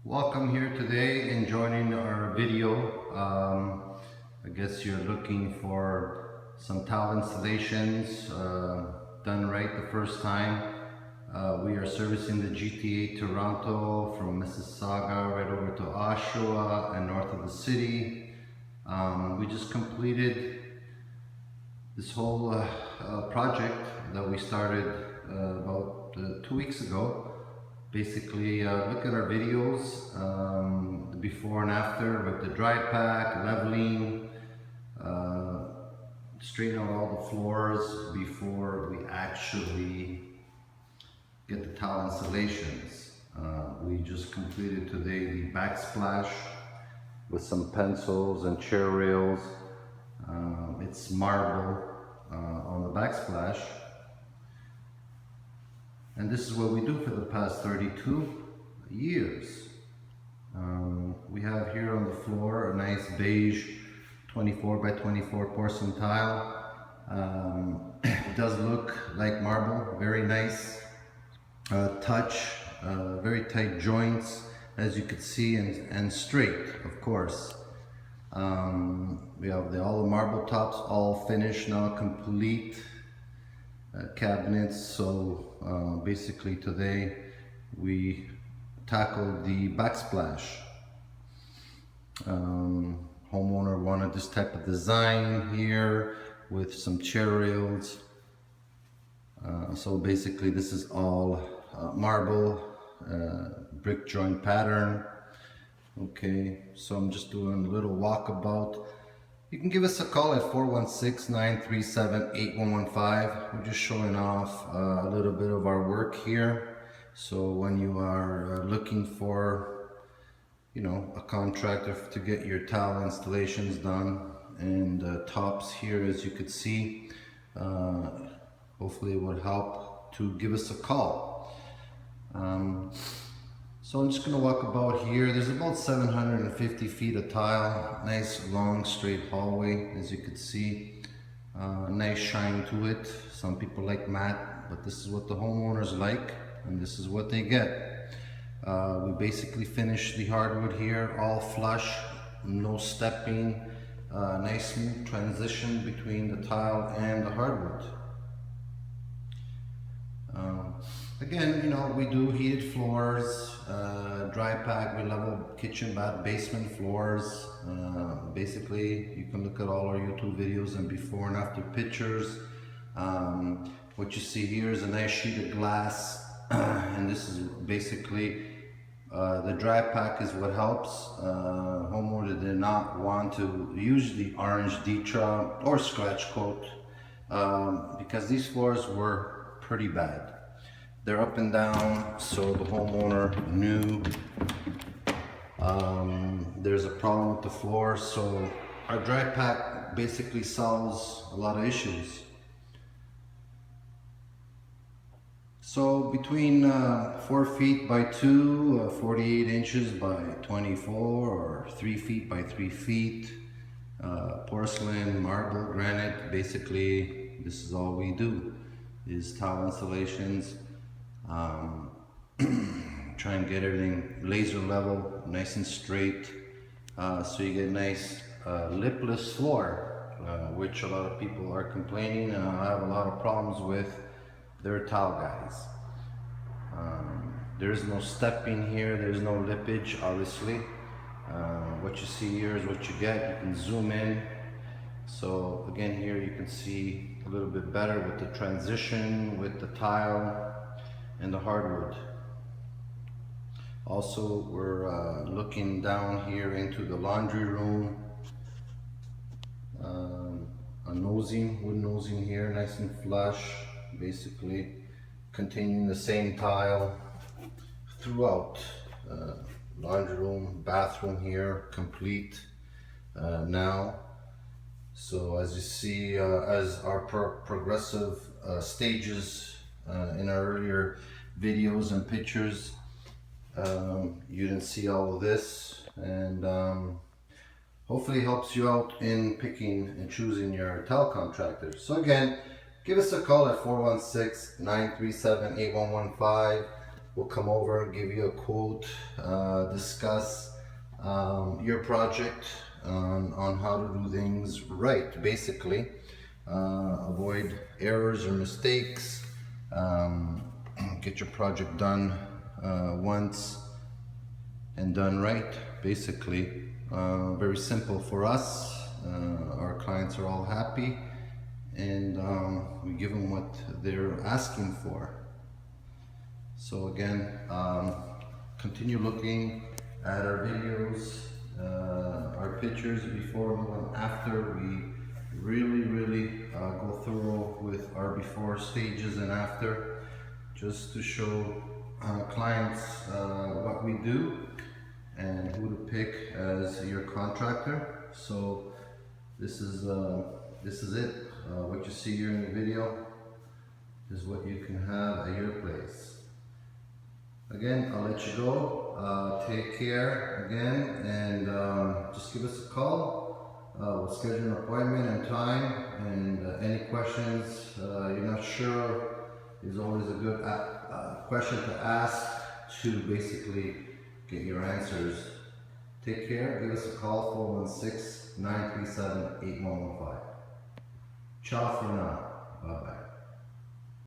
Welcome here today and joining our video. I guess you're looking for some tile installations done right the first time. We are servicing the GTA Toronto from Mississauga right over to Oshawa and north of the city. We just completed this whole project that we started about 2 weeks ago. Basically, look at our videos, the before and after with the dry pack, leveling, straighten out all the floors before we actually get the tile installations. We just completed today the backsplash with some pencils and chair rails. It's marble on the backsplash. And this is what we do for the past 32 years. We have here on the floor a nice beige 24 by 24 porcelain tile. It does look like marble, very nice touch, very tight joints as you can see, and straight, of course. We have all the marble tops all finished now, complete. Cabinets. So basically today we tackled the backsplash. Homeowner wanted this type of design here with some chair rails. So basically this is all marble, brick joint pattern. Okay, so I'm just doing a little walkabout. You can give us a call at 416-937-8115. We're just showing off a little bit of our work here. So when you are looking for, a contractor to get your tile installations done, and tops here, as you could see, hopefully it would help to give us a call. So I'm just going to walk about here. There's about 750 feet of tile, nice long straight hallway, as you can see. Nice shine to it. Some people like matte, but this is what the homeowners like, and this is what they get. We basically finished the hardwood here, all flush, no stepping, nice smooth transition between the tile and the hardwood. Again, we do heated floors, dry pack, we level kitchen, bath, basement floors. Basically, you can look at all our YouTube videos and before and after pictures. What you see here is a nice sheet of glass, and this is basically the dry pack is what helps. Homeowner did not want to use the orange Ditra or scratch coat because these floors were pretty bad. They're up and down, so the homeowner knew there's a problem with the floor. So our dry pack basically solves a lot of issues. So between 4 feet by 2, 48 inches by 24, or 3 feet by 3 feet, porcelain, marble, granite, basically this is all we do, is tile installations. Try and get everything laser level, nice and straight, so you get a nice lipless floor, which a lot of people are complaining, and I have a lot of problems with their tile guys. There's no stepping here, there's no lippage, obviously. What you see here is what you get. You can zoom in. So again, here you can see a little bit better with the transition with the tile and the hardwood. Also, we're looking down here into the laundry room. A nosing, wood nosing here, nice and flush. Basically continuing the same tile throughout. Laundry room, bathroom here, complete now. So as you see, as our progressive stages in our earlier videos and pictures, you didn't see all of this, and hopefully helps you out in picking and choosing your tile contractor. So again, give us a call at 416-937-8115. we'll come over and give you a quote, discuss your project on how to do things right, basically. Avoid errors or mistakes, get your project done once and done right, basically. Very simple for us. Our clients are all happy, and we give them what they're asking for. So again, continue looking at our videos, our pictures before and after. We really go thorough with our before stages and after, just to show clients what we do and who to pick as your contractor. So this is it. What you see here in the video is what you can have at your place. Again, I'll let you go. Take care again, and just give us a call. We'll schedule an appointment and time, and any questions you're not sure is always a good question to ask to basically get your answers. Take care. Give us a call, 416-937-8115. Ciao for now. Bye-bye.